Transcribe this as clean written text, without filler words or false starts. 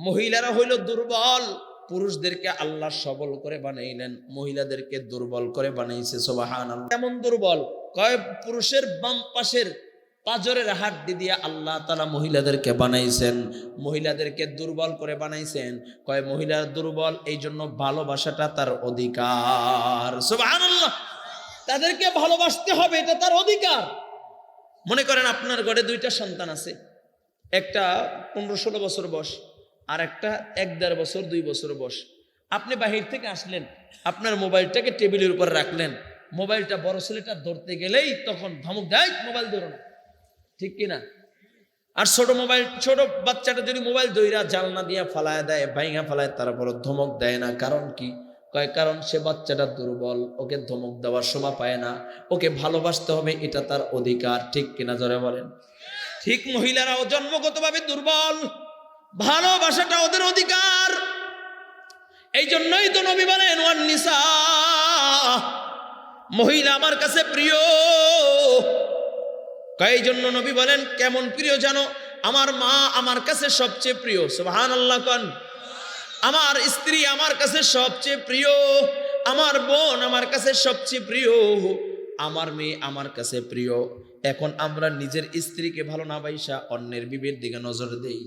মহিলারা হইল দুর্বল, পুরুষদেরকে আল্লাহ সবল করে বানাইলেন, মহিলাদেরকে দুর্বল করে বানাইছে। সুবহানাল্লাহ। কেমন দুর্বল? কয় পুরুষের বাম পাশের পাজরের হাড্ডি দিয়ে আল্লাহ তাআলা মহিলাদেরকে বানাইছেন, মহিলাদেরকে দুর্বল করে বানাইছেন। কয় মহিলার দুর্বল, এই জন্য ভালোবাসাটা তার অধিকার। সুবহানাল্লাহ। তাদেরকে ভালোবাসতে হবে, এটা তার অধিকার। মনে করেন আপনার ঘরে দুইটা সন্তান আছে, একটা 15-16 বছর বয়স, আর একটা 1-1.5 বছর 2 বছর বয়স। আপনি বাহির থেকে আসলেন, আপনার মোবাইলটাকে টেবিলের উপর রাখলেন, মোবাইলটা বড় ছেলেটা ধরতে গেলেই তখন ধমক দেয়, মোবাইল ধরো না, ঠিক কিনা? আর ছোট বাচ্চাটা যদি মোবাইল ধইরা জালনা দিয়া ফালায় দেয়, ভাইঙা ফালায়, তারপর ধমক দেয় না। কারণ কি? কয় কারণ সে বাচ্চাটা দুর্বল, ওকে ধমক দেওয়ার সময় পায় না, ওকে ভালোবাসতে হবে, এটা তার অধিকার। ঠিক কিনা জোরে বলেন? ঠিক মহিলারাও জন্মগতভাবে দুর্বল, ভালোবাসাটা ওদের অধিকার। এই জন্যই তো নবী বলেন ওয়ান নিসা, মহিলা আমার কাছে প্রিয়। এই জন্য নবী বলেন কেমন প্রিয় জানো? আমার মা আমার কাছে সবচেয়ে প্রিয়। সুবহানাল্লাহ কোন? আমার স্ত্রী আমার কাছে সবচেয়ে প্রিয়, আমার বোন আমার কাছে সবচেয়ে প্রিয়, আমার মেয়ে আমার কাছে প্রিয়। এখন আমরা নিজের স্ত্রীকে ভালো না বাইসা অন্যের বিবির দিকে নজর দেই।